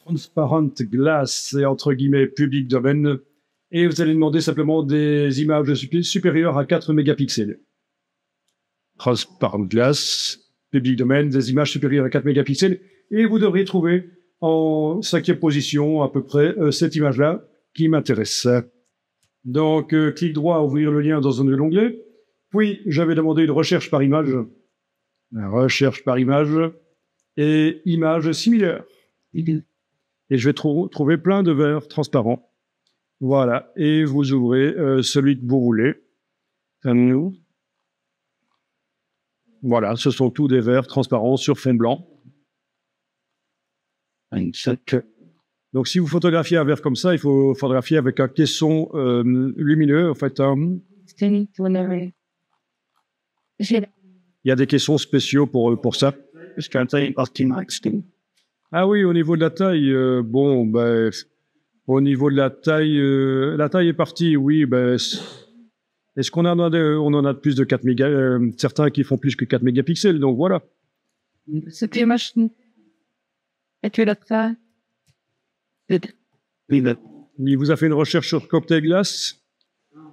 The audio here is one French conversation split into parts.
Transparent Glass, c'est entre guillemets public domaine. Et vous allez demander simplement des images supérieures à 4 mégapixels. Transparent Glass, public domaine, des images supérieures à 4 mégapixels. Et vous devrez trouver en 5e position à peu près cette image-là qui m'intéresse. Donc, clic droit, ouvrir le lien dans un nouvel onglet. Puis, j'avais demandé une recherche par image. Recherche par image et image similaire. Et je vais trouver plein de verres transparents. Voilà. Et vous ouvrez celui que vous voulez. Voilà, ce sont tous des verres transparents sur fond blanc. Donc, si vous photographiez un verre comme ça, il faut photographier avec un caisson lumineux. En fait, il y a des caissons spéciaux pour ça. Ah oui, au niveau de la taille, bon, ben, au niveau de la taille est partie, oui, ben, est-ce qu'on en a on en a de plus de 4 mégas, certains qui font plus que 4 mégapixels, donc voilà. C'était machine. Et tu l'as fait? Il vous a fait une recherche sur cocktail glace,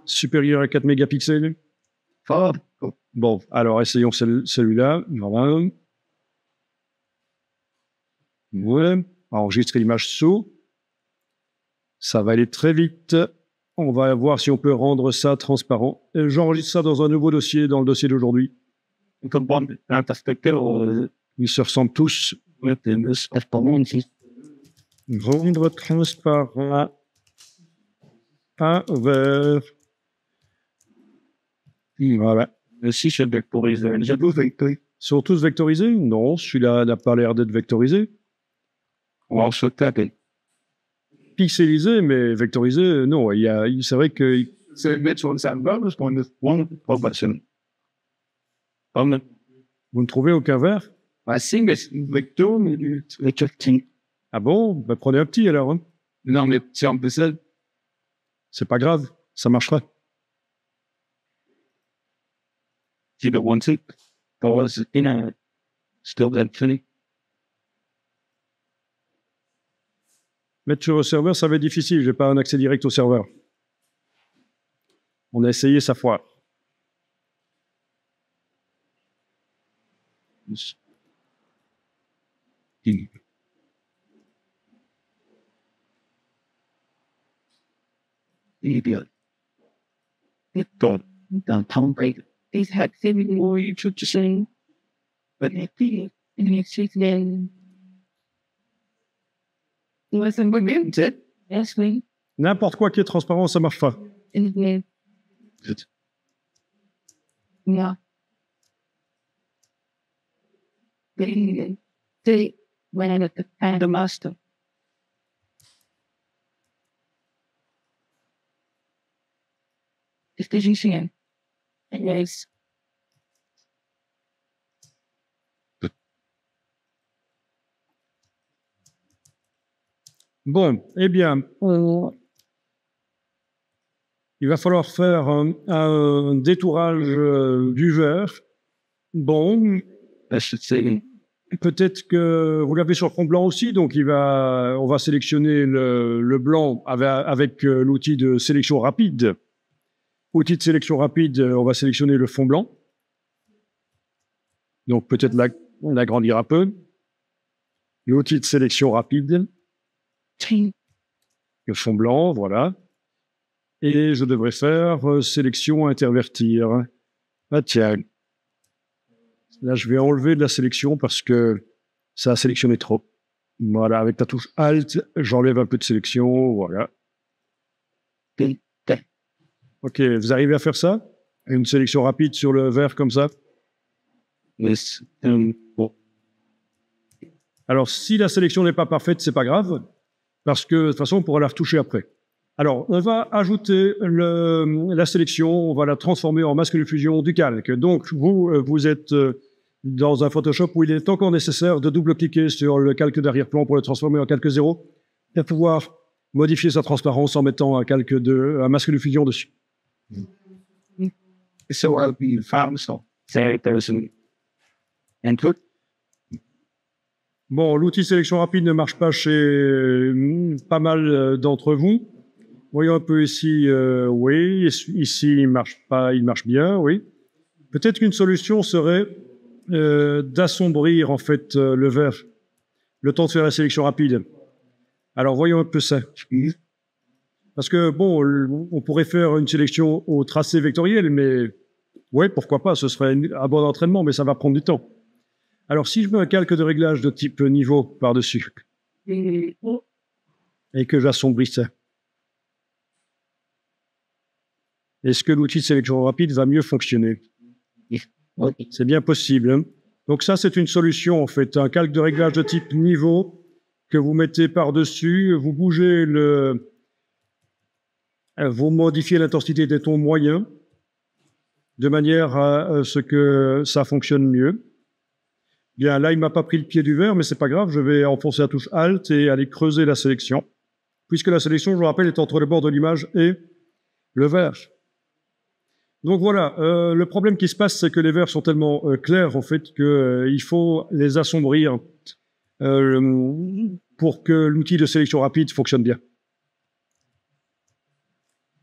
supérieur à 4 mégapixels. Bon, alors essayons celui-là. Voilà. Voilà. Enregistrer l'image sous. Ça va aller très vite. On va voir si on peut rendre ça transparent. J'enregistre ça dans un nouveau dossier, dans le dossier d'aujourd'hui. Ils se ressemblent tous. Rendre transparent un verre. Voilà. Si c'est vectorisé, Sont tous vectorisés? Non, celui-là n'a pas l'air d'être vectorisé. on se tape. Pixelisé, mais vectorisé, non. C'est vrai que... C'est mettre sur le serveur, parce qu'on est one proportion. Vous ne trouvez aucun verre? Si, mais c'est une vecteur, mais Ah bon? Ben, prenez un petit alors. Hein. non, mais si on peut ça, C'est pas grave, ça marchera. si le one six, c'est still that funny. Mettre sur le serveur, ça va être difficile. J'ai pas un accès direct au serveur. On a essayé, ça foire. Idiot. Don't town break. These had seven more you took to sing. But it did. And it's just then. Listen, we didn't it. Yes, we. N'importe quoi qui est transparent, ça marche pas. And then. Yeah. They went at the master. Is this easy? Yes. Bon, eh bien, il va falloir faire un détourage du verre. Bon, peut-être que vous l'avez sur fond blanc aussi, donc on va sélectionner le blanc avec l'outil de sélection rapide. Outil de sélection rapide, on va sélectionner le fond blanc. Donc peut-être l'agrandir un peu. L'outil de sélection rapide. Le fond blanc, voilà. Et je devrais faire sélection intervertir. Ah tiens. Là, je vais enlever de la sélection parce que ça a sélectionné trop. Voilà, avec ta touche Alt, j'enlève un peu de sélection, voilà. Ok, vous arrivez à faire ça? Une sélection rapide sur le vert comme ça? Bon. Alors, si la sélection n'est pas parfaite, c'est pas grave, parce que de toute façon, on pourra la retoucher après. Alors, on va ajouter la sélection, on va la transformer en masque de fusion du calque. Donc, vous êtes dans un Photoshop où il est encore nécessaire de double-cliquer sur le calque d'arrière-plan pour le transformer en calque 0 et pouvoir modifier sa transparence en mettant un masque de fusion dessus. So I'll be found so say there's an input. Bon, l'outil sélection rapide ne marche pas chez pas mal d'entre vous. Voyons un peu ici. Oui, ici il marche pas, il marche bien, oui. Peut-être qu'une solution serait d'assombrir en fait le vert, le temps de faire la sélection rapide. Alors voyons un peu ça. Parce que bon, on pourrait faire une sélection au tracé vectoriel, mais ouais, pourquoi pas, ce serait un bon entraînement, mais ça va prendre du temps. Alors si je mets un calque de réglage de type niveau par-dessus et que j'assombris ça, est-ce que l'outil de sélection rapide va mieux fonctionner? C'est bien possible. Hein. Donc ça, c'est une solution en fait, un calque de réglage de type niveau que vous mettez par-dessus, vous bougez vous modifiez l'intensité des tons moyens de manière à ce que ça fonctionne mieux. Bien, là, il m'a pas pris le pied du vert, mais c'est pas grave, je vais enfoncer la touche Alt et aller creuser la sélection, puisque la sélection, je vous rappelle, est entre le bord de l'image et le vert. Donc voilà, le problème qui se passe, c'est que les verts sont tellement clairs, en fait, qu'il faut les assombrir pour que l'outil de sélection rapide fonctionne bien.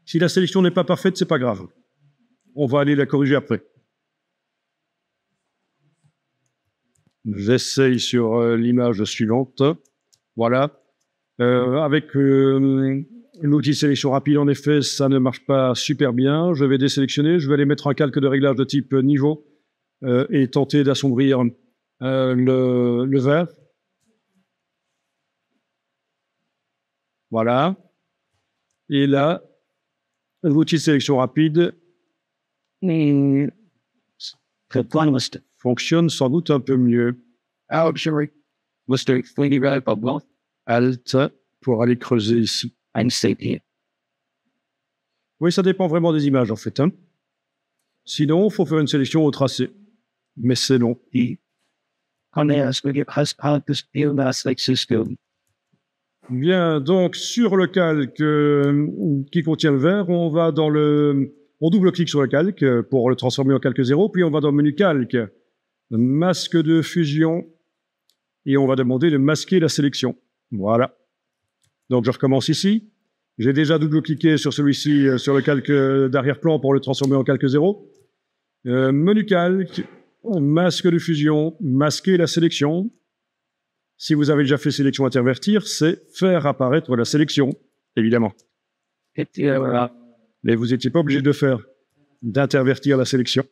Si la sélection n'est pas parfaite, c'est pas grave. On va aller la corriger après. J'essaye sur l'image suivante. Voilà. Avec l'outil sélection rapide, en effet, ça ne marche pas super bien. Je vais désélectionner. Je vais aller mettre un calque de réglage de type niveau et tenter d'assombrir le vert. Voilà. Et là, l'outil de sélection rapide fonctionne sans doute un peu mieux. Alt pour aller creuser ici. Oui, ça dépend vraiment des images en fait. Hein. Sinon, il faut faire une sélection au tracé. Mais c'est long. Bien, donc sur le calque qui contient le vert, on va dans on double-clique sur le calque pour le transformer en calque 0, puis on va dans le menu calque, masque de fusion, et on va demander de masquer la sélection. Voilà. Donc je recommence ici. J'ai déjà double-cliqué sur celui-ci, sur le calque d'arrière-plan pour le transformer en calque 0. Menu calque, masque de fusion, masquer la sélection. Si vous avez déjà fait sélection intervertir, c'est faire apparaître la sélection, évidemment. Mais vous n'étiez pas obligé de faire, d'intervertir la sélection.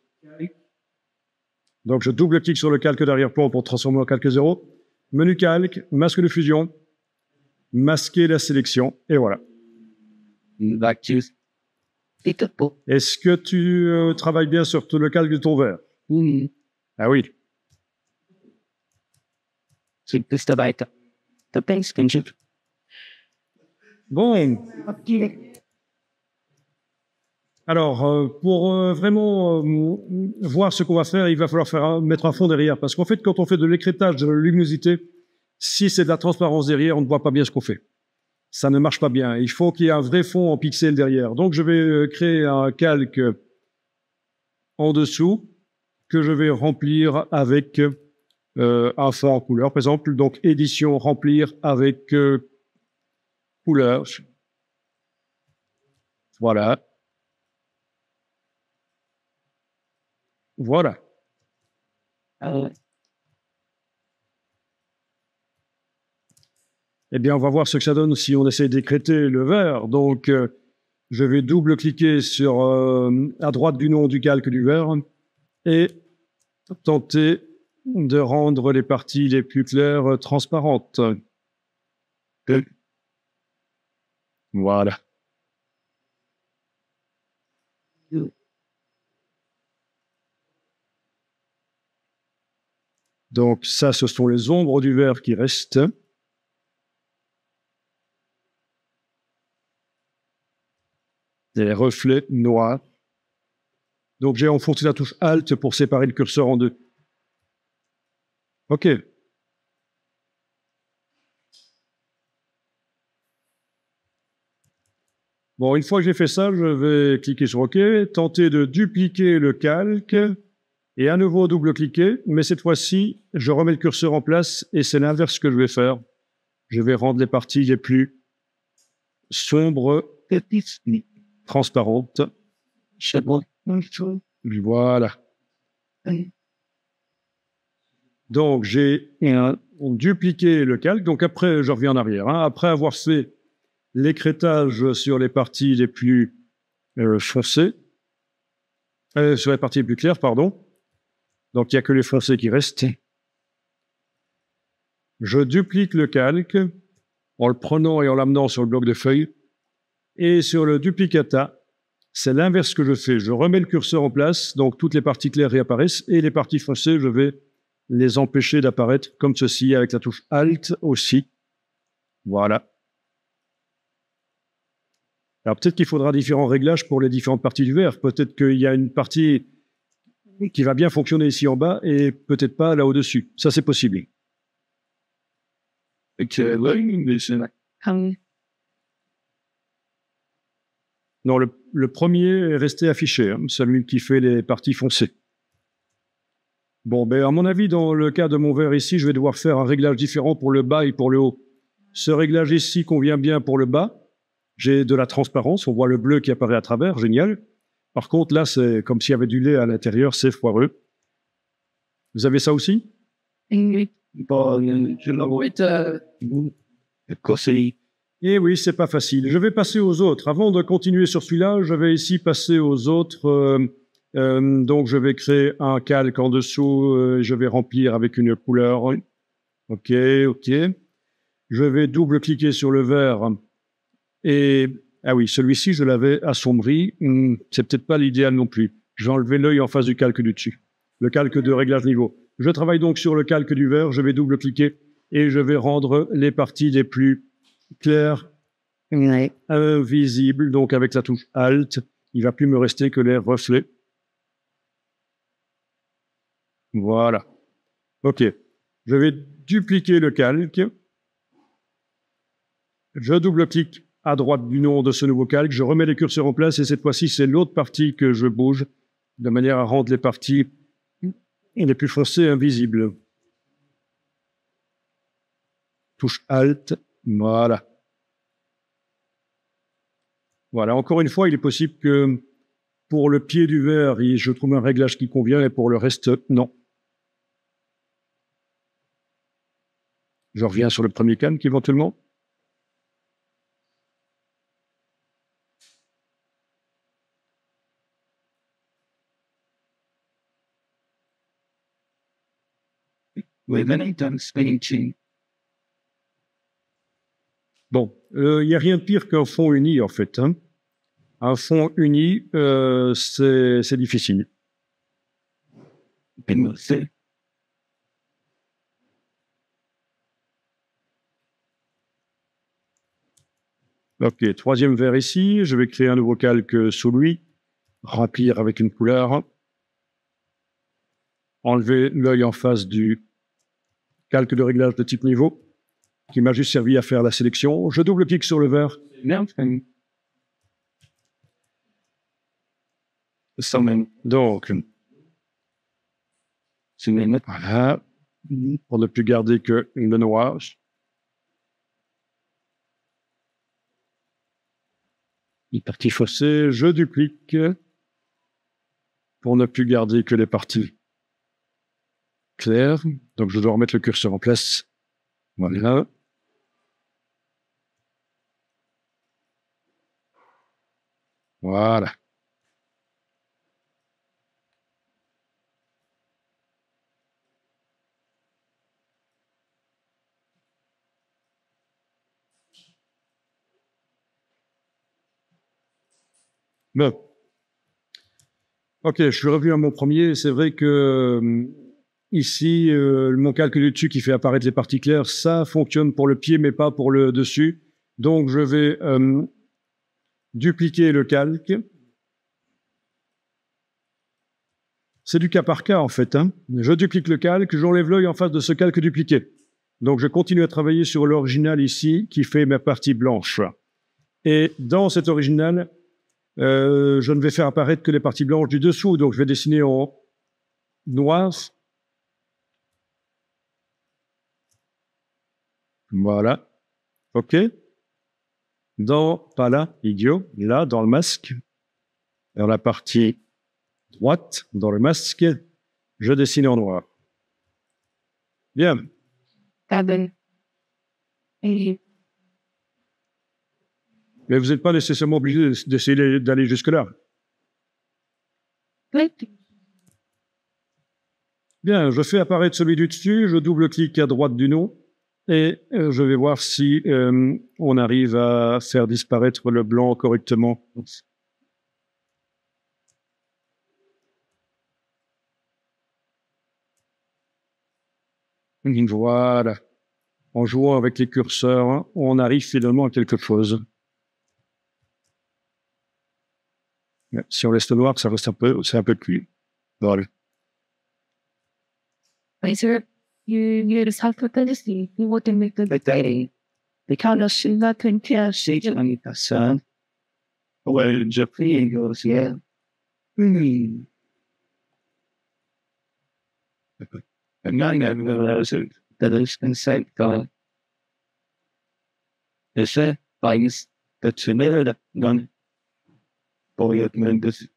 Donc je double-clique sur le calque d'arrière-plan pour transformer en calque 0. Menu calque, masque de fusion, masquer la sélection, et voilà. Est-ce que tu travailles bien sur le calque de ton verre? Ah oui. Bon. Alors, pour vraiment voir ce qu'on va faire, il va falloir mettre un fond derrière. Parce qu'en fait, quand on fait de l'écrêtage de la luminosité, si c'est de la transparence derrière, on ne voit pas bien ce qu'on fait. Ça ne marche pas bien. Il faut qu'il y ait un vrai fond en pixels derrière. Donc, je vais créer un calque en dessous que je vais remplir avec un fond en couleur, par exemple. Donc, édition, remplir avec couleur. Voilà. Voilà. Eh bien, on va voir ce que ça donne si on essaie d'écrêter le vert. Donc, je vais double-cliquer sur à droite du nom du calque du vert et tenter de rendre les parties les plus claires transparentes. Voilà. Donc ça, ce sont les ombres du vert qui restent. Les reflets noirs. Donc j'ai enfoncé la touche Alt pour séparer le curseur en deux. OK. Bon, une fois que j'ai fait ça, je vais cliquer sur OK, tenter de dupliquer le calque Et à nouveau double-cliquer, mais cette fois-ci, je remets le curseur en place et c'est l'inverse que je vais faire. Je vais rendre les parties les plus sombres, transparentes. Voilà. Donc, j'ai dupliqué le calque. Donc, après, je reviens en arrière. Après avoir fait l'écrêtage sur les parties les plus foncées, sur les parties les plus claires, pardon. Donc, il n'y a que les foncés qui restent. Je duplique le calque en le prenant et en l'amenant sur le bloc de feuilles. Et sur le duplicata, c'est l'inverse que je fais. Je remets le curseur en place, donc toutes les parties claires réapparaissent, et les parties foncées, je vais les empêcher d'apparaître comme ceci, avec la touche Alt aussi. Voilà. Alors peut-être qu'il faudra différents réglages pour les différentes parties du verre. Peut-être qu'il y a une partie qui va bien fonctionner ici en bas, et peut-être pas là au-dessus. Ça, c'est possible. Non, le premier est resté affiché, celui qui fait les parties foncées. Bon, ben, à mon avis, dans le cas de mon verre ici, je vais devoir faire un réglage différent pour le bas et pour le haut. Ce réglage ici convient bien pour le bas. J'ai de la transparence, on voit le bleu qui apparaît à travers, génial. Par contre, là, c'est comme s'il y avait du lait à l'intérieur, c'est foireux. Vous avez ça aussi? Et oui, c'est pas facile. Je vais passer aux autres. Avant de continuer sur celui-là, je vais ici passer aux autres. Donc, je vais créer un calque en dessous. Je vais remplir avec une couleur. OK. Je vais double-cliquer sur le vert. Et, ah oui, celui-ci, je l'avais assombri. C'est peut-être pas l'idéal non plus. Je vais enlever l'œil en face du calque du dessus. Le calque de réglage niveau. Je travaille donc sur le calque du vert. Je vais double-cliquer et je vais rendre les parties les plus claires, invisibles. Donc, avec la touche Alt, il ne va plus me rester que les reflets. Voilà. OK. Je vais dupliquer le calque. Je double-clique à droite du nom de ce nouveau calque. Je remets les curseurs en place et cette fois-ci, c'est l'autre partie que je bouge de manière à rendre les parties les plus foncées invisibles. Touche Alt. Voilà. Voilà. Encore une fois, il est possible que pour le pied du verre, je trouve un réglage qui convient et pour le reste, non. Je reviens sur le premier calque éventuellement. Bon, il n'y a rien de pire qu'un fond uni, en fait. Un fond uni, c'est difficile. OK, troisième verre ici. Je vais créer un nouveau calque sous lui. Remplir avec une couleur. Enlever l'œil en face du calque de réglage de type niveau, qui m'a juste servi à faire la sélection. Je double-clique sur le verre. Donc, voilà, pour ne plus garder que le noir. Les parties foncées, je duplique pour ne plus garder que les parties claires. Donc, je dois remettre le curseur en place. Voilà. Voilà. Bon. OK, je suis revenu à mon premier. C'est vrai que ici, mon calque du dessus qui fait apparaître les parties claires, ça fonctionne pour le pied, mais pas pour le dessus. Donc, je vais dupliquer le calque. C'est du cas par cas, en fait. Je duplique le calque, j'enlève l'œil en face de ce calque dupliqué. Donc, je continue à travailler sur l'original ici, qui fait ma partie blanche. Et dans cet original, je ne vais faire apparaître que les parties blanches du dessous. Donc, je vais dessiner en haut. noir. Voilà. OK. Pas là, idiot, là, dans le masque, dans la partie droite, dans le masque, je dessine en noir. Bien. Cabin. Et Mais vous n'êtes pas nécessairement obligé d'essayer d'aller jusque-là. click. Bien, je fais apparaître celui du dessus, je double-clique à droite du nom et je vais voir si on arrive à faire disparaître le blanc correctement. Voilà. En jouant avec les curseurs, on arrive finalement à quelque chose. Si on laisse le noir, ça reste c'est un peu cuit. Voilà. Later, you just have to finish the you want to make the day. The kind of shit that can catch shit on the sun. Well, Japan goes, yeah. And not even those that is inside God. Is it things that's in there that none? Boy, it meant this.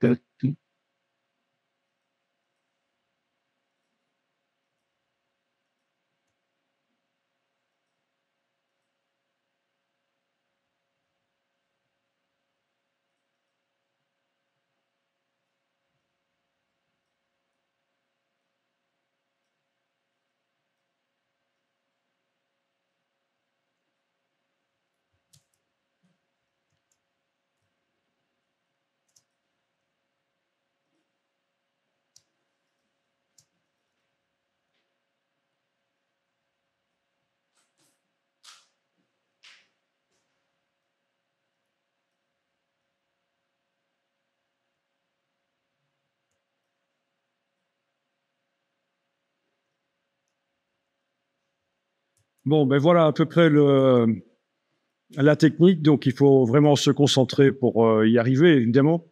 Bon, ben voilà à peu près la technique. Donc, il faut vraiment se concentrer pour y arriver, évidemment.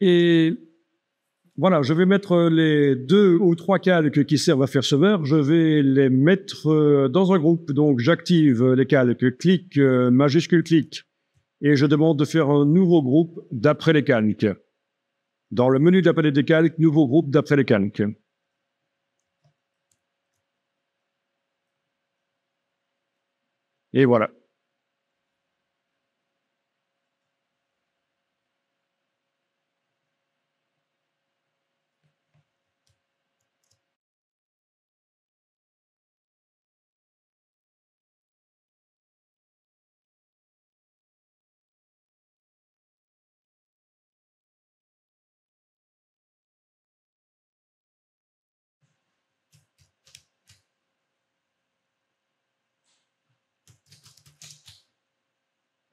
Et voilà, je vais mettre les 2 ou 3 calques qui servent à faire ce verre. Je vais les mettre dans un groupe. Donc, j'active les calques, clic, majuscule clic. Et je demande de faire un nouveau groupe d'après les calques. Dans le menu de la palette des calques, nouveau groupe d'après les calques. Et voilà.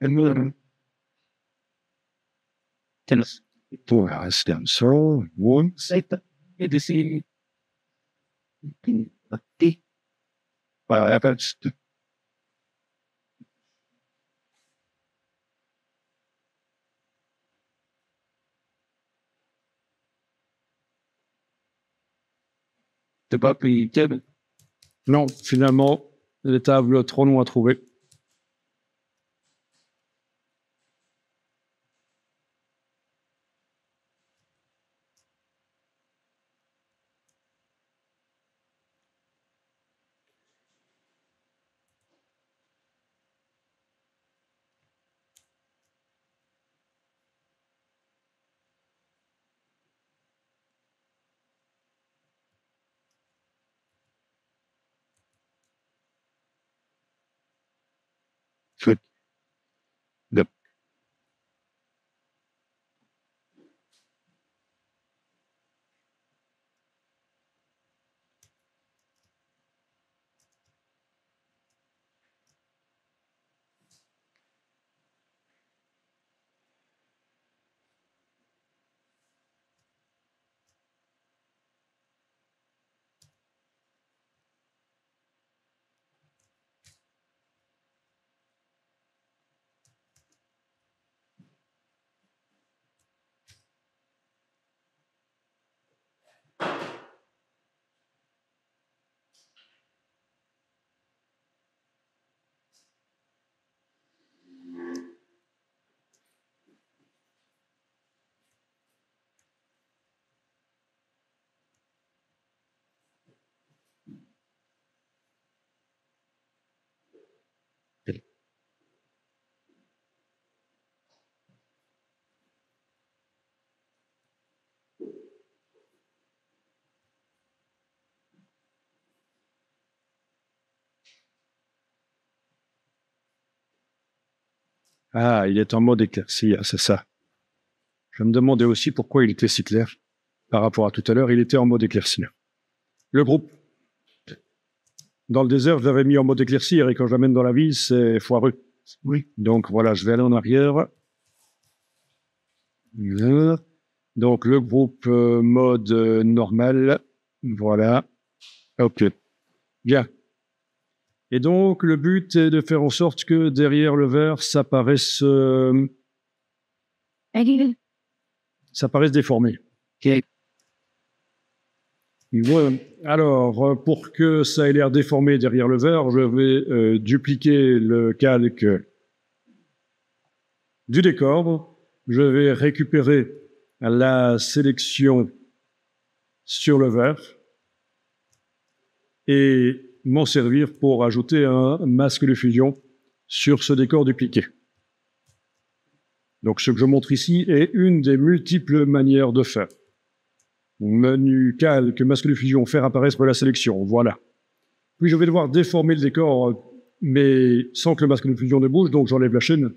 And we're tennis. Pour rester seul, one, c'est et de see the well, efforts to debug the table. Non, finalement, les tables trop longues à trouver. Ah, il est en mode éclairci, ah, c'est ça. Je me demandais aussi pourquoi il était si clair. Par rapport à tout à l'heure, il était en mode éclairci. Le groupe. Dans le désert, je l'avais mis en mode éclairci et quand je l'amène dans la ville, c'est foireux. Oui. Donc voilà, je vais aller en arrière. Donc le groupe mode normal. Voilà. OK. Bien. Et donc le but est de faire en sorte que derrière le verre, ça paraisse déformé. OK. Voilà. Alors, pour que ça ait l'air déformé derrière le verre, je vais dupliquer le calque du décor. Je vais récupérer la sélection sur le verre et m'en servir pour ajouter un masque de fusion sur ce décor dupliqué. Donc ce que je montre ici est une des multiples manières de faire. Menu, calque, masque de fusion, faire apparaître la sélection, voilà. Puis je vais devoir déformer le décor, mais sans que le masque de fusion ne bouge, donc j'enlève la chaîne.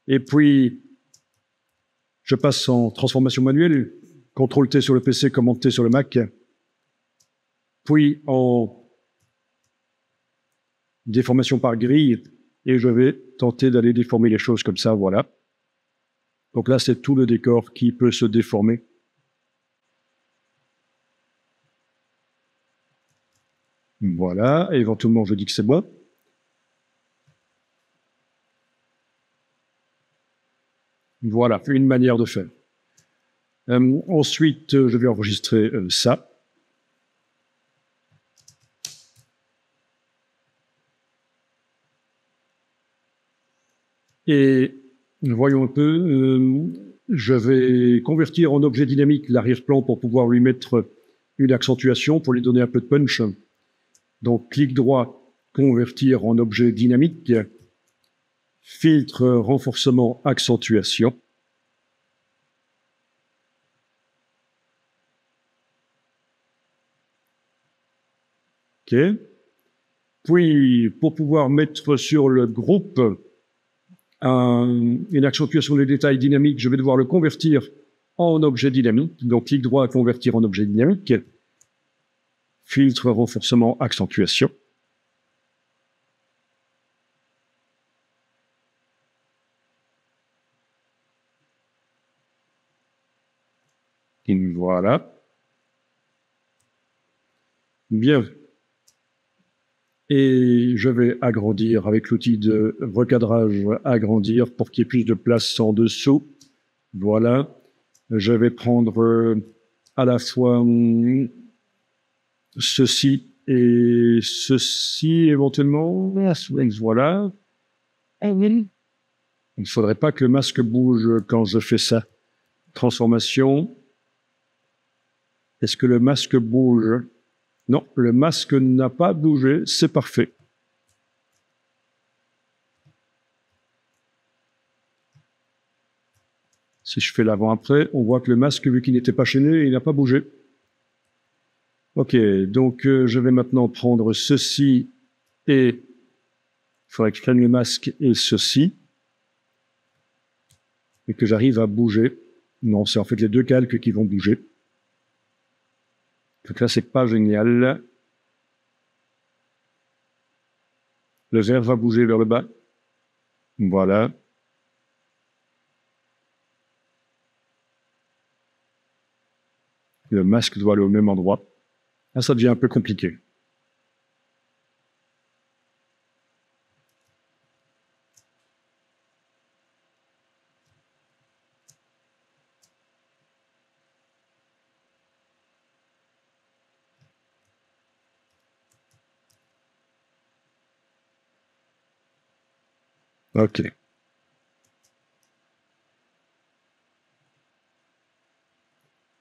Et puis, je passe en transformation manuelle, CTRL-T sur le PC, Command-T sur le Mac, puis en déformation par grille, et je vais tenter d'aller déformer les choses comme ça, voilà. Donc là, c'est tout le décor qui peut se déformer. Voilà, et éventuellement, je dis que c'est bon. Voilà, une manière de faire. Ensuite, je vais enregistrer ça. Et voyons un peu, je vais convertir en objet dynamique l'arrière-plan pour pouvoir lui mettre une accentuation, pour lui donner un peu de punch. Donc, clic droit, convertir en objet dynamique, filtre, renforcement, accentuation. OK. Puis, pour pouvoir mettre sur le groupe une accentuation des détails dynamiques, je vais devoir le convertir en objet dynamique. Donc, clic droit, convertir en objet dynamique. Filtre, renforcement, accentuation. Et voilà. Bien. Et je vais agrandir avec l'outil de recadrage, agrandir pour qu'il y ait plus de place en dessous. Voilà. Je vais prendre à la fois ceci et ceci éventuellement. Voilà. Il ne faudrait pas que le masque bouge quand je fais ça. Transformation. Est-ce que le masque bouge? Non, le masque n'a pas bougé, c'est parfait. Si je fais l'avant-après, on voit que le masque, vu qu'il n'était pas chaîné, il n'a pas bougé. Ok, donc je vais maintenant prendre ceci et il faudrait que je prenne le masque et ceci et que j'arrive à bouger. Non, c'est en fait les deux calques qui vont bouger. Donc là, c'est pas génial. Le vert va bouger vers le bas. Voilà. Le masque doit aller au même endroit. Là, ça devient un peu compliqué. Ok.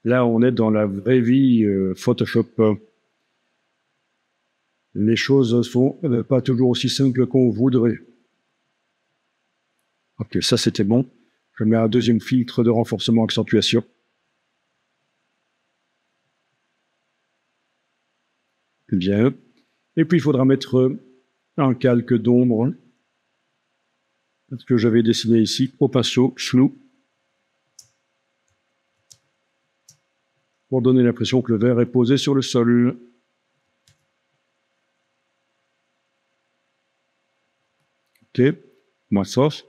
Là, on est dans la vraie vie Photoshop. Les choses sont pas toujours aussi simples qu'on voudrait. Ok, ça c'était bon. Je mets un deuxième filtre de renforcement accentuation. Bien. Et puis il faudra mettre un calque d'ombre. ce que j'avais dessiné ici, au pinceau, flou, pour donner l'impression que le verre est posé sur le sol. Ok, moins soft.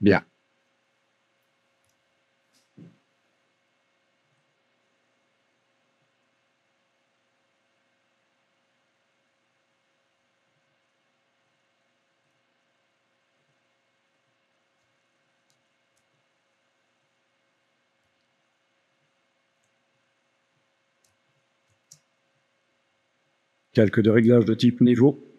Bien. Calque de réglage de type niveau.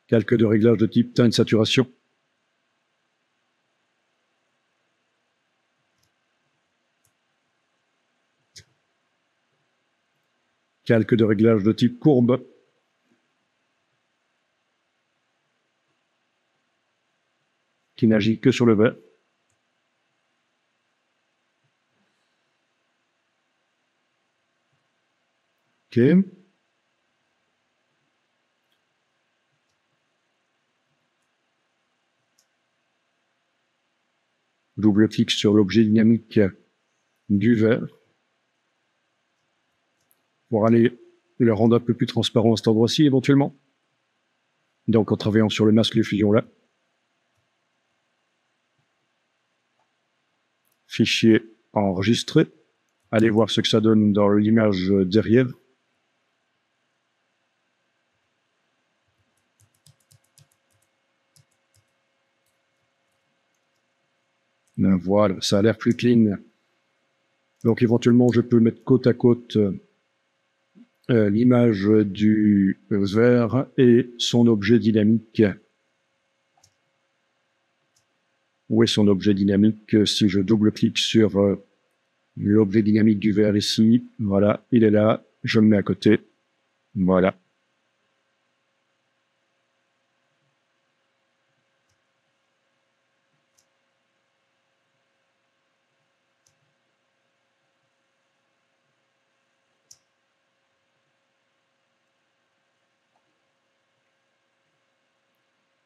Calque de réglage de type teinte saturation. Calque de réglage de type courbe. Qui n'agit que sur le verre. Ok. Double-clic sur l'objet dynamique du verre pour aller le rendre un peu plus transparent à cet endroit-ci éventuellement. Donc en travaillant sur le masque de fusion là. Fichier enregistré. Allez voir ce que ça donne dans l'image derrière. Ben voilà, ça a l'air plus clean. Donc éventuellement, je peux mettre côte à côte l'image du verre et son objet dynamique. Où est son objet dynamique? Si je double-clique sur l'objet dynamique du verre ici, voilà, il est là, je le mets à côté. Voilà.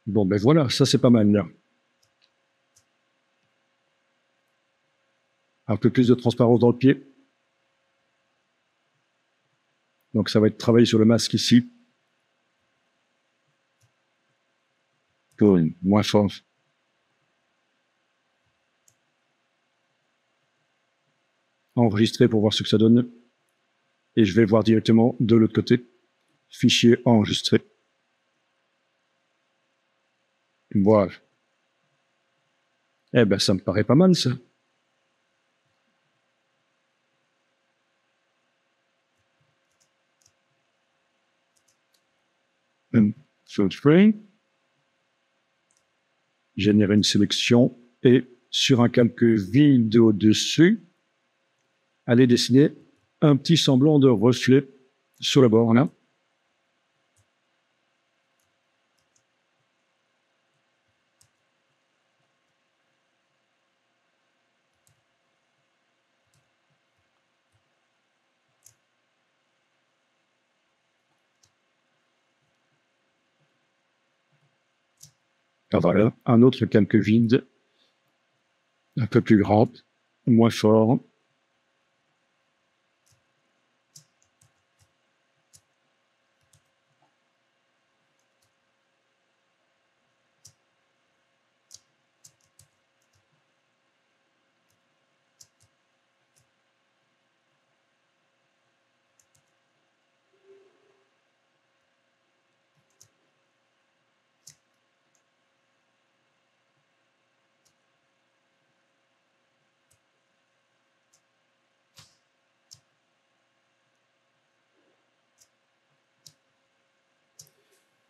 Bon, ben voilà, ça c'est pas mal là. Un peu plus de transparence dans le pied. Donc ça va être travaillé sur le masque ici. Moins fort. Enregistrer pour voir ce que ça donne. Et je vais voir directement de l'autre côté. Fichier enregistré. Voilà. Eh ben, ça me paraît pas mal, ça. Filtering. Générer une sélection. Et sur un calque vide au-dessus, aller dessiner un petit semblant de reflet sur le bord, là. Ah, voilà, un autre calque vide, un peu plus grand, moins fort.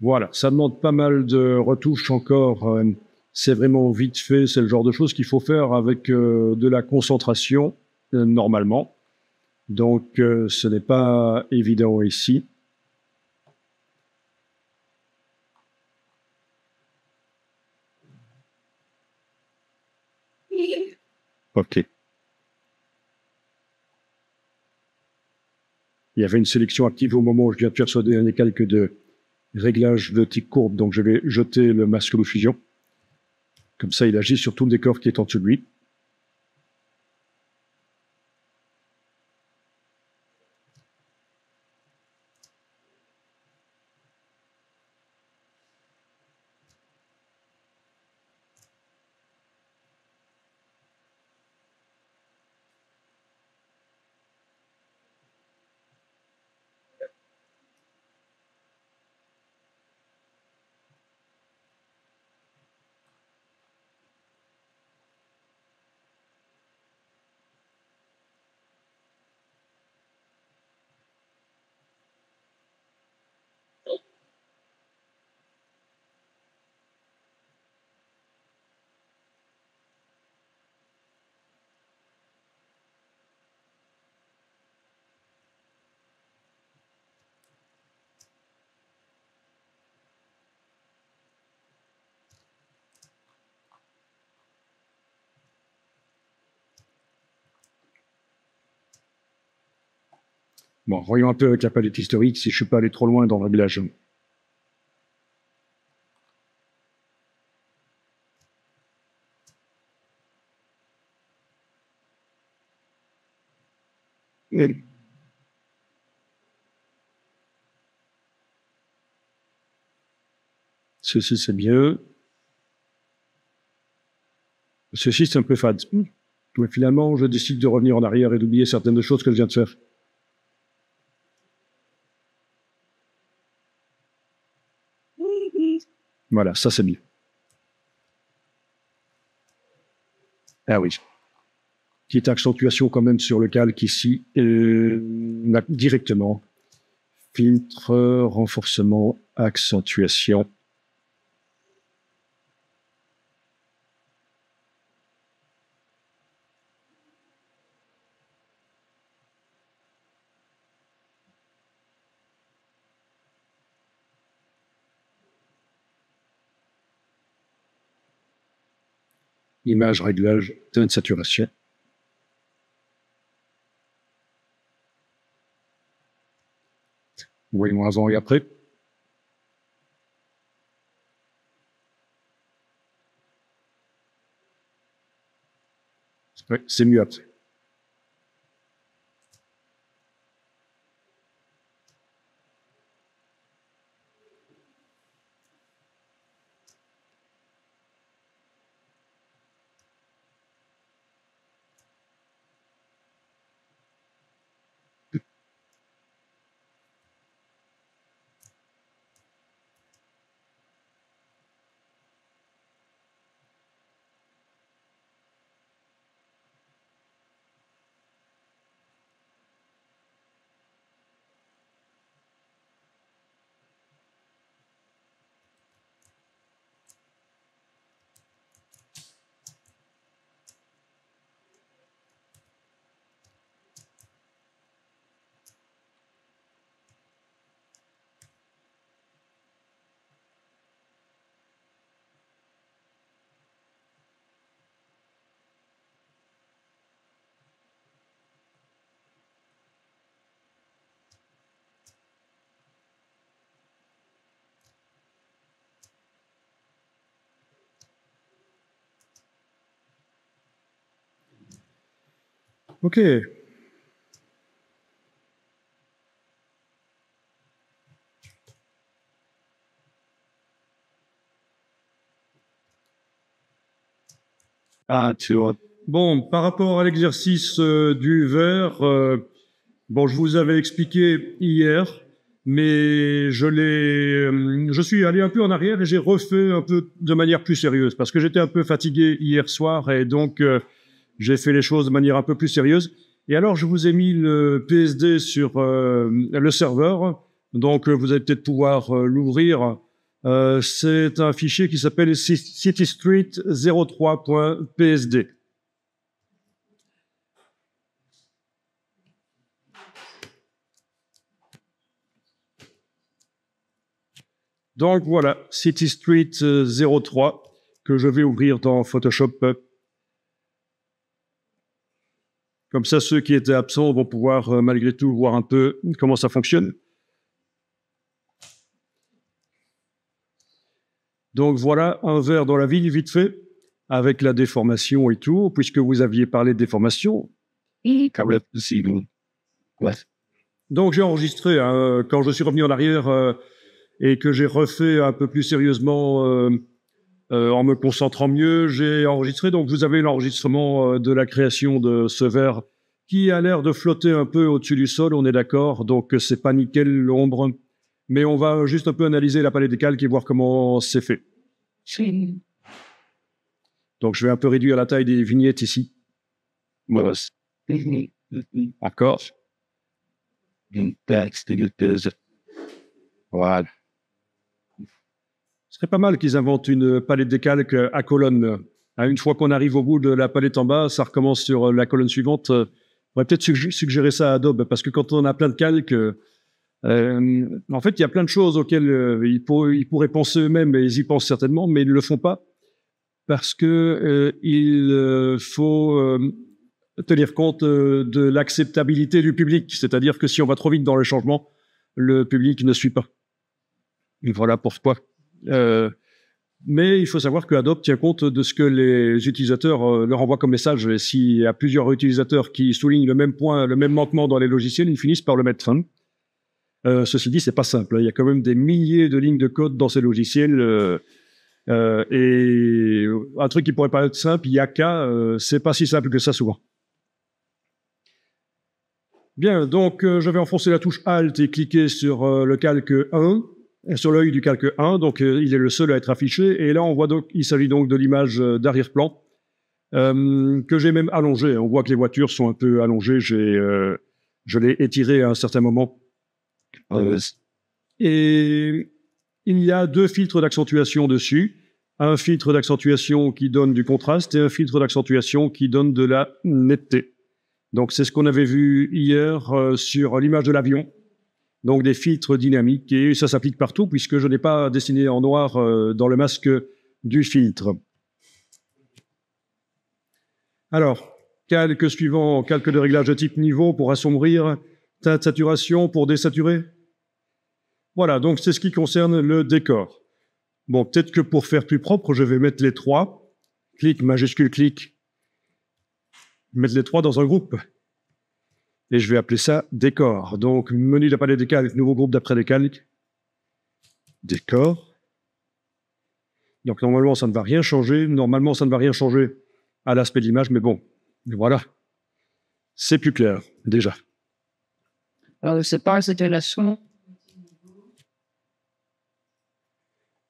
Voilà, ça demande pas mal de retouches encore. C'est vraiment vite fait, c'est le genre de choses qu'il faut faire avec de la concentration, normalement. Donc, ce n'est pas évident ici. OK. Il y avait une sélection active au moment où je viens de faire ce dernier calque de réglage de tic courbe, donc je vais jeter le masque de fusion. Comme ça, il agit sur tout le décor qui est en dessous de lui. Bon, voyons un peu avec la palette historique si je suis pas allé trop loin dans le réglage. Ceci, c'est mieux. Ceci, c'est un peu fade. Mais finalement, je décide de revenir en arrière et d'oublier certaines choses que je viens de faire. Voilà, ça c'est mieux. Ah oui. Petite accentuation quand même sur le calque ici. Directement. Filtre, renforcement, accentuation. Image, réglage, de saturation. Voyons avant et après. Oui, c'est mieux après. Ok. Ah, tu vois. Bon, par rapport à l'exercice du verre, bon, je vous avais expliqué hier, mais je suis allé un peu en arrière et j'ai refait un peu de manière plus sérieuse parce que j'étais un peu fatigué hier soir et donc j'ai fait les choses de manière un peu plus sérieuse. Et alors, je vous ai mis le PSD sur le serveur, donc vous allez peut-être pouvoir l'ouvrir. C'est un fichier qui s'appelle citystreet03.psd. Donc voilà, citystreet03 que je vais ouvrir dans Photoshop. Comme ça, ceux qui étaient absents vont pouvoir malgré tout voir un peu comment ça fonctionne. Donc voilà, un verre dans la ville, vite fait, avec la déformation et tout, puisque vous aviez parlé de déformation. Donc j'ai enregistré, quand je suis revenu en arrière et que j'ai refait un peu plus sérieusement en me concentrant mieux, j'ai enregistré. Donc vous avez l'enregistrement de la création de ce verre qui a l'air de flotter un peu au-dessus du sol, on est d'accord. Donc c'est pas nickel l'ombre, mais on va juste un peu analyser la palette des calques et voir comment c'est fait. Donc je vais un peu réduire la taille des vignettes ici. D'accord. Voilà. Ce serait pas mal qu'ils inventent une palette des calques à colonne. Une fois qu'on arrive au bout de la palette en bas, ça recommence sur la colonne suivante. On pourrait peut-être suggérer ça à Adobe, parce que quand on a plein de calques, en fait, il y a plein de choses auxquelles ils pourraient penser eux-mêmes, et ils y pensent certainement, mais ils ne le font pas, parce que il faut tenir compte de l'acceptabilité du public. C'est-à-dire que si on va trop vite dans le changement, le public ne suit pas. Et voilà pourquoi. Mais il faut savoir que Adobe tient compte de ce que les utilisateurs leur envoient comme message. Et s'il y a plusieurs utilisateurs qui soulignent le même point, le même manquement dans les logiciels, ils finissent par le mettre fin. Ceci dit, c'est pas simple. Il y a quand même des milliers de lignes de code dans ces logiciels. Et un truc qui pourrait paraître simple, Yaka, c'est pas si simple que ça souvent. Bien, donc je vais enfoncer la touche Alt et cliquer sur le calque 1. Sur l'œil du calque 1, donc il est le seul à être affiché. Et là, on voit donc, il s'agit donc de l'image d'arrière-plan que j'ai même allongée. On voit que les voitures sont un peu allongées. Je l'ai étiré à un certain moment. Et il y a deux filtres d'accentuation dessus. Un filtre d'accentuation qui donne du contraste et un filtre d'accentuation qui donne de la netteté. Donc c'est ce qu'on avait vu hier sur l'image de l'avion. Donc des filtres dynamiques, et ça s'applique partout puisque je n'ai pas dessiné en noir dans le masque du filtre. Alors, calque suivant, calque de réglage de type niveau pour assombrir, teinte saturation pour désaturer. Voilà, donc c'est ce qui concerne le décor. Bon, peut-être que pour faire plus propre, je vais mettre les trois. Clic, majuscule, clic. Mettre les trois dans un groupe. Et je vais appeler ça décor. Donc, menu de la palette des calques, nouveau groupe d'après les calques. Décor. Donc, normalement, ça ne va rien changer. Normalement, ça ne va rien changer à l'aspect de l'image, mais bon, voilà. C'est plus clair, déjà. Alors, c'est pas cette relation.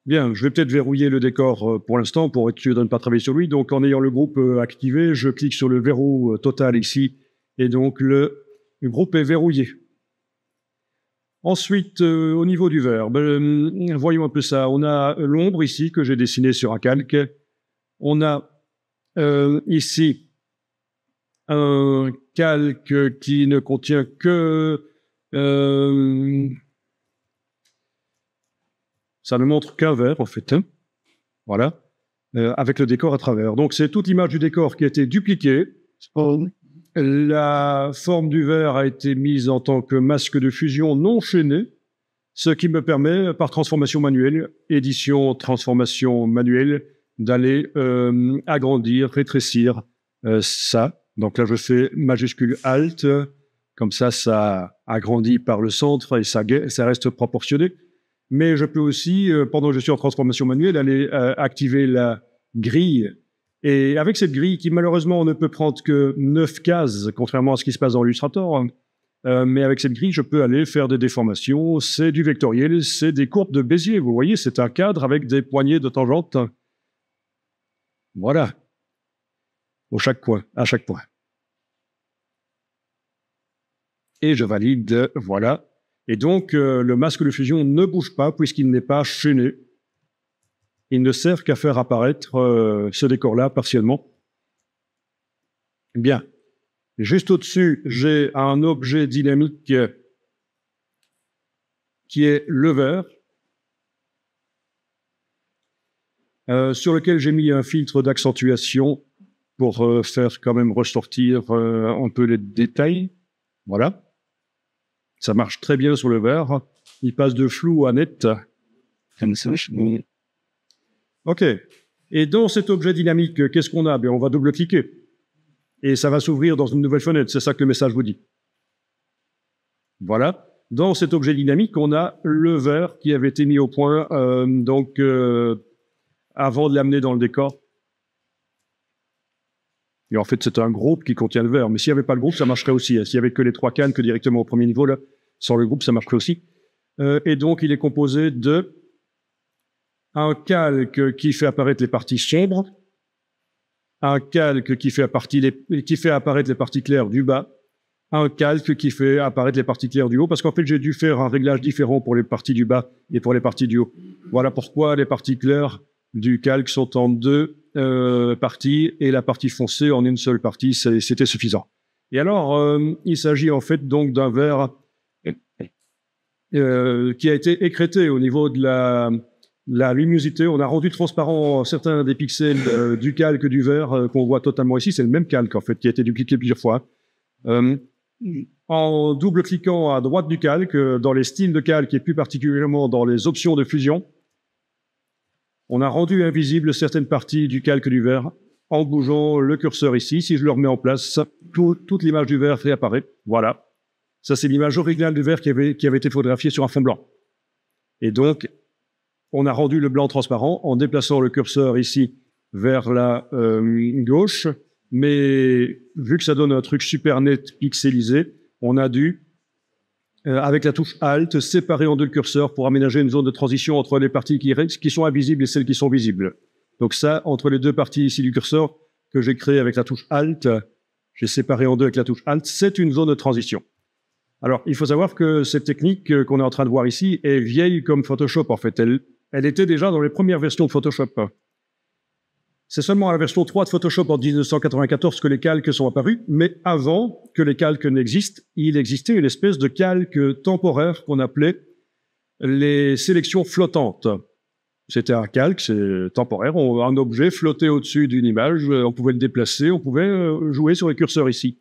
Bien, je vais peut-être verrouiller le décor pour l'instant pour être sûr de ne pas travailler sur lui. Donc, en ayant le groupe activé, je clique sur le verrou total ici. Et donc, le groupe est verrouillé. Ensuite, au niveau du verre, voyons un peu ça. On a l'ombre ici que j'ai dessiné sur un calque. On a ici un calque qui ne contient que... ça ne montre qu'un verre, en fait. Hein. Voilà. Avec le décor à travers. Donc, c'est toute l'image du décor qui a été dupliquée. La forme du verre a été mise en tant que masque de fusion non chaîné, ce qui me permet, par transformation manuelle, édition, transformation manuelle, d'aller agrandir, rétrécir ça. Donc là, je fais majuscule Alt. Comme ça agrandit par le centre et ça reste proportionné. Mais je peux aussi, pendant que je suis en transformation manuelle, aller activer la grille. Et avec cette grille, qui malheureusement ne peut prendre que 9 cases, contrairement à ce qui se passe dans Illustrator, mais avec cette grille, je peux aller faire des déformations. C'est du vectoriel, c'est des courbes de Bézier. Vous voyez, c'est un cadre avec des poignées de tangente. Voilà. À chaque point. Et je valide, voilà. Et donc, le masque de fusion ne bouge pas puisqu'il n'est pas chaîné. Il ne sert qu'à faire apparaître ce décor-là partiellement. Bien. Juste au-dessus, j'ai un objet dynamique qui est le verre, sur lequel j'ai mis un filtre d'accentuation pour faire quand même ressortir un peu les détails. Voilà. Ça marche très bien sur le verre. Il passe de flou à net. OK. Et dans cet objet dynamique, qu'est-ce qu'on a? Bien, on va double-cliquer. Et ça va s'ouvrir dans une nouvelle fenêtre. C'est ça que le message vous dit. Voilà. Dans cet objet dynamique, on a le verre qui avait été mis au point avant de l'amener dans le décor. Et en fait, c'est un groupe qui contient le verre. Mais s'il n'y avait pas le groupe, ça marcherait aussi. S'il n'y avait que les 3 cannes que directement au premier niveau, là, sans le groupe, ça marcherait aussi. Et donc, il est composé de un calque qui fait apparaître les parties sombres, un calque qui fait apparaître les parties claires du bas, un calque qui fait apparaître les parties claires du haut, parce qu'en fait, j'ai dû faire un réglage différent pour les parties du bas et pour les parties du haut. Voilà pourquoi les parties claires du calque sont en 2 parties et la partie foncée en une seule partie, c'était suffisant. Et alors, il s'agit en fait donc d'un verre qui a été écrété au niveau de la luminosité. On a rendu transparent certains des pixels du calque du verre qu'on voit totalement ici. C'est le même calque en fait qui a été dupliqué plusieurs fois. En double-cliquant à droite du calque, dans les styles de calque et plus particulièrement dans les options de fusion, on a rendu invisible certaines parties du calque du verre en bougeant le curseur ici. Si je le remets en place, toute l'image du verre réapparaît. Voilà. Ça, c'est l'image originale du verre qui avait été photographiée sur un fond blanc. Et donc, on a rendu le blanc transparent en déplaçant le curseur ici vers la gauche. Mais vu que ça donne un truc super net pixelisé, on a dû, avec la touche Alt, séparer en 2 le curseur pour aménager une zone de transition entre les parties qui sont invisibles et celles qui sont visibles. Donc ça, entre les 2 parties ici du curseur que j'ai créé avec la touche Alt, j'ai séparé en 2 avec la touche Alt, c'est une zone de transition. Alors, il faut savoir que cette technique qu'on est en train de voir ici est vieille comme Photoshop, en fait. Elle était déjà dans les premières versions de Photoshop. C'est seulement à la version 3 de Photoshop en 1994 que les calques sont apparus, mais avant que les calques n'existent, il existait une espèce de calque temporaire qu'on appelait les sélections flottantes. C'était un calque, c'est temporaire, un objet flottait au-dessus d'une image, on pouvait le déplacer, on pouvait jouer sur les curseurs ici.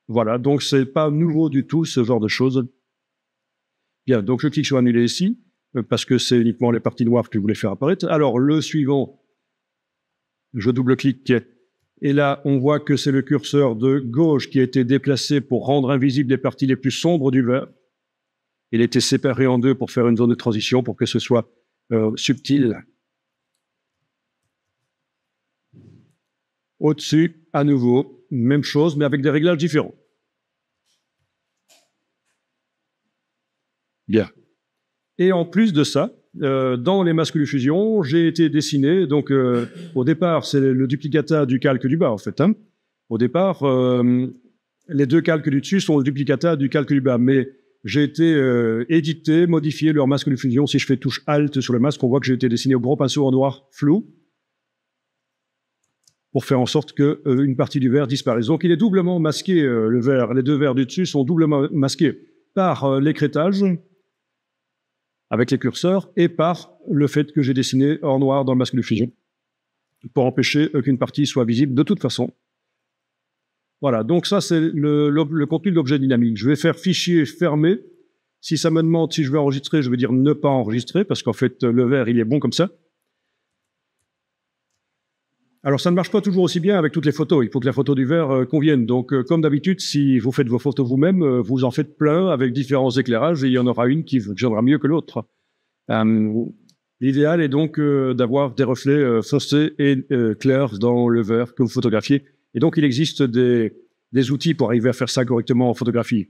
Voilà, donc c'est pas nouveau du tout, ce genre de choses. Bien, donc je clique sur annuler ici, parce que c'est uniquement les parties noires que je voulais faire apparaître. Alors, le suivant, je double-clique, et là, on voit que c'est le curseur de gauche qui a été déplacé pour rendre invisibles les parties les plus sombres du verre. Il a été séparé en 2 pour faire une zone de transition, pour que ce soit subtil. Au-dessus, à nouveau, même chose, mais avec des réglages différents. Bien. Et en plus de ça, dans les masques de fusion, j'ai été dessiné, donc au départ, c'est le duplicata du calque du bas, en fait. Hein. Au départ, les 2 calques du dessus sont le duplicata du calque du bas, mais j'ai été édité, modifié leur masque de fusion. Si je fais touche Alt sur le masque, on voit que j'ai été dessiné au gros pinceau en noir flou, pour faire en sorte qu'une partie du verre disparaisse. Donc il est doublement masqué, le verre. Les 2 verres du dessus sont doublement masqués par l'écrêtage, avec les curseurs, et par le fait que j'ai dessiné en noir dans le masque de fusion, pour empêcher qu'une partie soit visible de toute façon. Voilà, donc ça c'est le contenu de l'objet dynamique. Je vais faire fichier fermé. Si ça me demande si je vais enregistrer, je vais dire ne pas enregistrer, parce qu'en fait le verre il est bon comme ça. Alors, ça ne marche pas toujours aussi bien avec toutes les photos. Il faut que la photo du verre convienne. Donc, comme d'habitude, si vous faites vos photos vous-même, vous en faites plein avec différents éclairages et il y en aura une qui fonctionnera mieux que l'autre. L'idéal est donc d'avoir des reflets foncés et clairs dans le verre que vous photographiez. Et donc, il existe des outils pour arriver à faire ça correctement en photographie.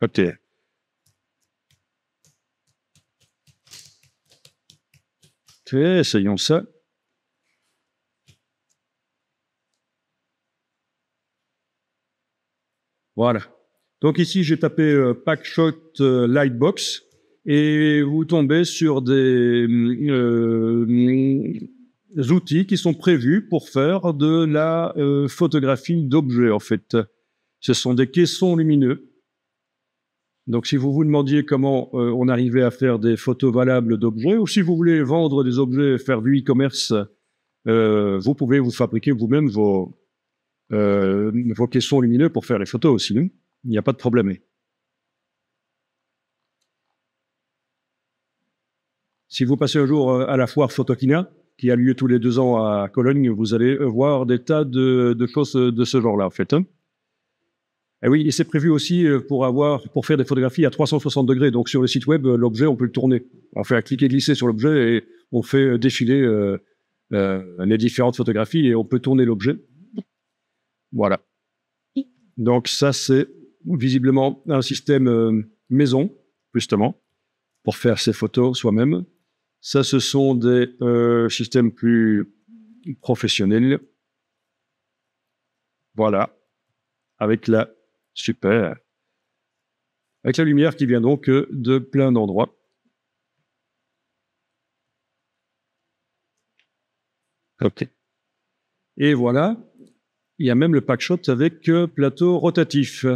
Ok. Ok, essayons ça. Voilà. Donc ici, j'ai tapé Packshot Lightbox et vous tombez sur des outils qui sont prévus pour faire de la photographie d'objets, en fait. Ce sont des caissons lumineux. Donc, si vous vous demandiez comment on arrivait à faire des photos valables d'objets, ou si vous voulez vendre des objets, faire du e-commerce, vous pouvez vous fabriquer vous-même vos caissons lumineux pour faire les photos aussi. Il n'y a pas de problème. Si vous passez un jour à la foire Photokina, qui a lieu tous les 2 ans à Cologne, vous allez voir des tas de choses de ce genre-là, en fait. Et oui, et c'est prévu aussi pour faire des photographies à 360 degrés. Donc, sur le site web, l'objet, on peut le tourner. On fait un cliquer-glisser sur l'objet et on fait défiler les différentes photographies et on peut tourner l'objet. Voilà. Donc, ça, c'est visiblement un système maison, justement, pour faire ses photos soi-même. Ça, ce sont des systèmes plus professionnels. Voilà. Avec la super. Avec la lumière qui vient donc de plein d'endroits. Ok. Et voilà. Il y a même le Packshot avec plateau rotatif.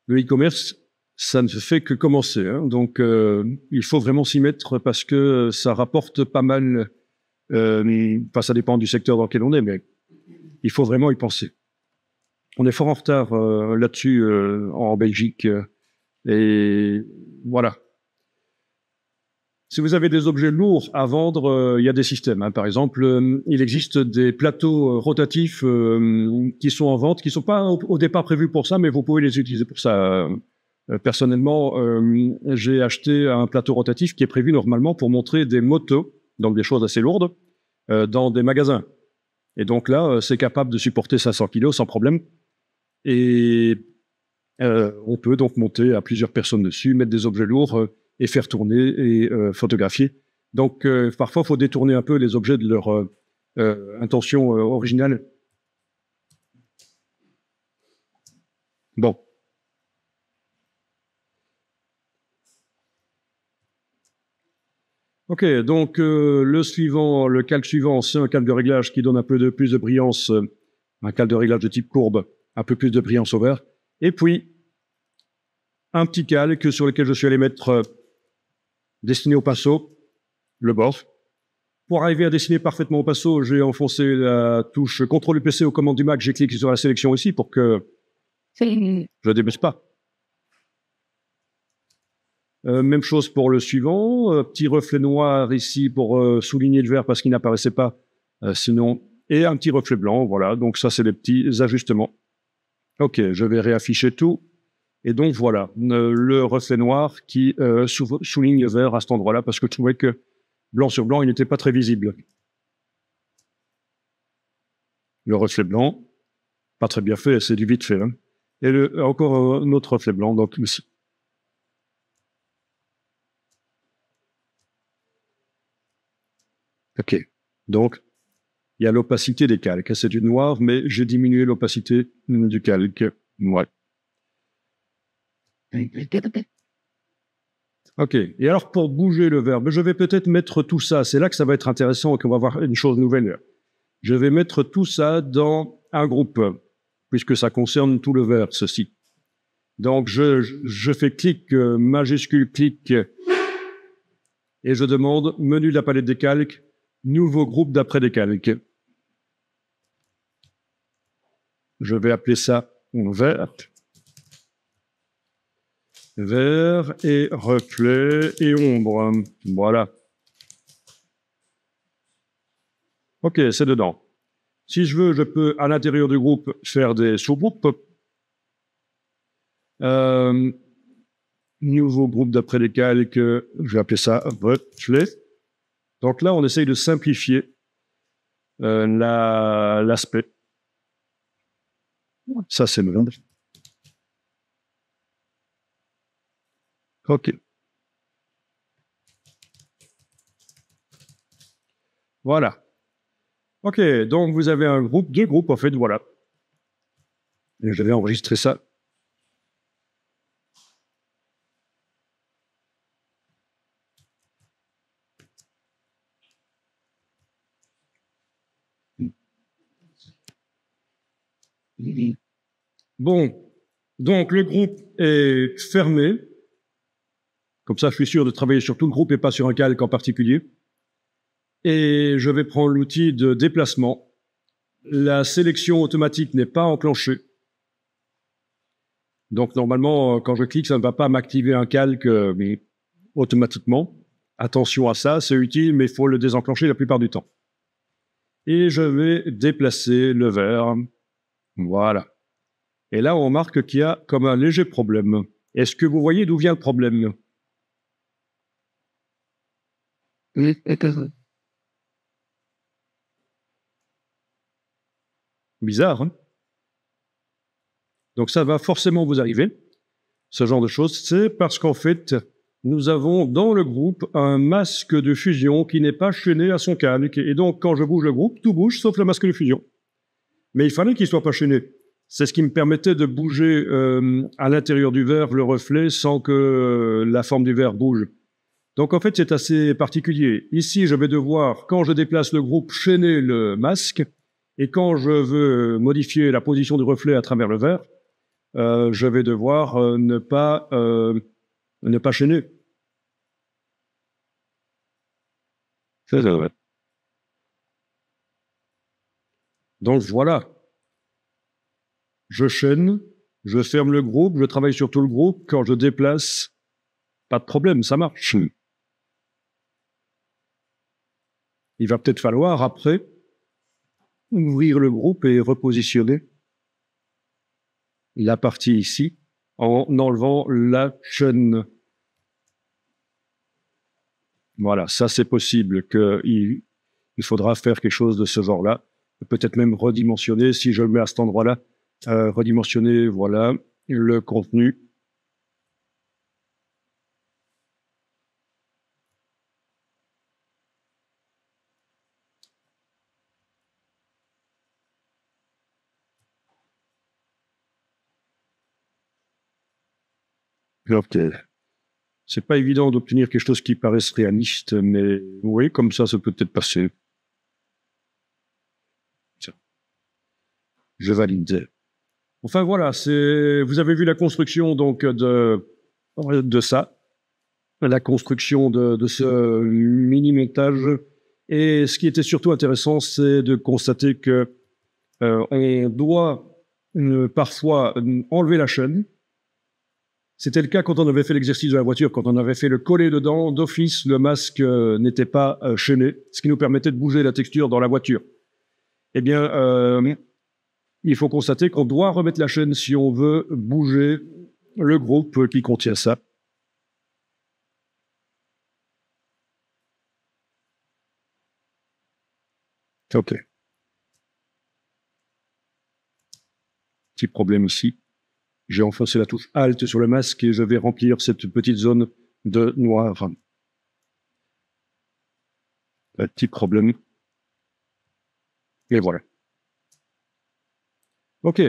Le e-commerce, ça ne fait que commencer. Donc, il faut vraiment s'y mettre parce que ça rapporte pas mal. Enfin, ça dépend du secteur dans lequel on est, mais il faut vraiment y penser. On est fort en retard là-dessus en Belgique. Et voilà. Si vous avez des objets lourds à vendre, il y a des systèmes. Par exemple, il existe des plateaux rotatifs qui sont en vente, qui ne sont pas au départ prévus pour ça, mais vous pouvez les utiliser pour ça. Personnellement, j'ai acheté un plateau rotatif qui est prévu normalement pour montrer des motos, donc des choses assez lourdes, dans des magasins. Et donc là, c'est capable de supporter 500 kg sans problème. Et on peut donc monter à plusieurs personnes dessus, mettre des objets lourds et faire tourner et photographier. Donc, parfois, il faut détourner un peu les objets de leur intention originale. Bon. Ok, donc le calque suivant, c'est un calque de réglage qui donne un peu plus de brillance, un calque de réglage de type courbe, un peu plus de brillance au vert. Et puis, un petit calque sur lequel je suis allé mettre dessiné au pinceau, le bord. Pour arriver à dessiner parfaitement au pinceau, j'ai enfoncé la touche CTRL+C aux commandes du Mac, j'ai cliqué sur la sélection ici pour que je ne débouche pas. Même chose pour le suivant, petit reflet noir ici pour souligner le vert parce qu'il n'apparaissait pas sinon, et un petit reflet blanc, voilà, donc ça c'est les petits ajustements. Ok, je vais réafficher tout, et donc voilà, le reflet noir qui souligne le vert à cet endroit-là parce que je trouvais que blanc sur blanc, il n'était pas très visible. Le reflet blanc, pas très bien fait, c'est du vite fait. Et encore un autre reflet blanc, donc ici. Ok, donc il y a l'opacité des calques. C'est du noir, mais j'ai diminué l'opacité du calque. Ouais. Ok, et alors pour bouger le verbe, je vais peut-être mettre tout ça. C'est là que ça va être intéressant et qu'on va voir une chose nouvelle. Je vais mettre tout ça dans un groupe, puisque ça concerne tout le verbe, ceci. Donc je fais clic, majuscule clic, et je demande menu de la palette des calques, Nouveau groupe d'après décalque. Je vais appeler ça vert. Vert et reflet et ombre. Voilà. Ok, c'est dedans. Si je veux, je peux, à l'intérieur du groupe, faire des sous-groupes. Nouveau groupe d'après les calques, je vais appeler ça reflet. Donc là, on essaye de simplifier l'aspect. Ça, c'est le vert. Ok. Voilà. Ok, donc vous avez un groupe, deux groupes en fait, voilà. Et je vais enregistrer ça. Bon, donc le groupe est fermé. Comme ça, je suis sûr de travailler sur tout le groupe et pas sur un calque en particulier. Et je vais prendre l'outil de déplacement. La sélection automatique n'est pas enclenchée. Donc normalement, quand je clique, ça ne va pas m'activer un calque mais automatiquement. Attention à ça, c'est utile, mais il faut le désenclencher la plupart du temps. Et je vais déplacer le vert. Voilà. Et là, on remarque qu'il y a comme un léger problème. Est-ce que vous voyez d'où vient le problème? Bizarre, hein? Donc ça va forcément vous arriver, ce genre de choses. C'est parce qu'en fait, nous avons dans le groupe un masque de fusion qui n'est pas chaîné à son calque. Et donc, quand je bouge le groupe, tout bouge sauf le masque de fusion. Mais il fallait qu'il soit pas chaîné. C'est ce qui me permettait de bouger à l'intérieur du verre le reflet sans que la forme du verre bouge. Donc en fait, c'est assez particulier. Ici, je vais devoir, quand je déplace le groupe, chaîner le masque. Et quand je veux modifier la position du reflet à travers le verre, je vais devoir ne pas chaîner. C'est ça, ouais. Donc voilà. Je chaîne, je ferme le groupe, je travaille sur tout le groupe. Quand je déplace, pas de problème, ça marche. Il va peut-être falloir, après, ouvrir le groupe et repositionner la partie ici en enlevant la chaîne. Voilà, ça c'est possible qu'il faudra faire quelque chose de ce genre-là. Peut-être même redimensionner, si je le mets à cet endroit-là, redimensionner, voilà, le contenu. Ok. C'est pas évident d'obtenir quelque chose qui paraisse réaliste, mais oui, comme ça peut peut-être passer. Tiens. Je valide. Enfin voilà, vous avez vu la construction donc de ça, la construction de ce mini-montage. Et ce qui était surtout intéressant, c'est de constater que on doit parfois enlever la chaîne. C'était le cas quand on avait fait l'exercice de la voiture, quand on avait fait le collet dedans, d'office, le masque n'était pas chaîné, ce qui nous permettait de bouger la texture dans la voiture. Eh bien, il faut constater qu'on doit remettre la chaîne si on veut bouger le groupe qui contient ça. Ok. Petit problème ici. J'ai enfoncé la touche Alt sur le masque et je vais remplir cette petite zone de noir. Un petit problème. Et voilà. Ok.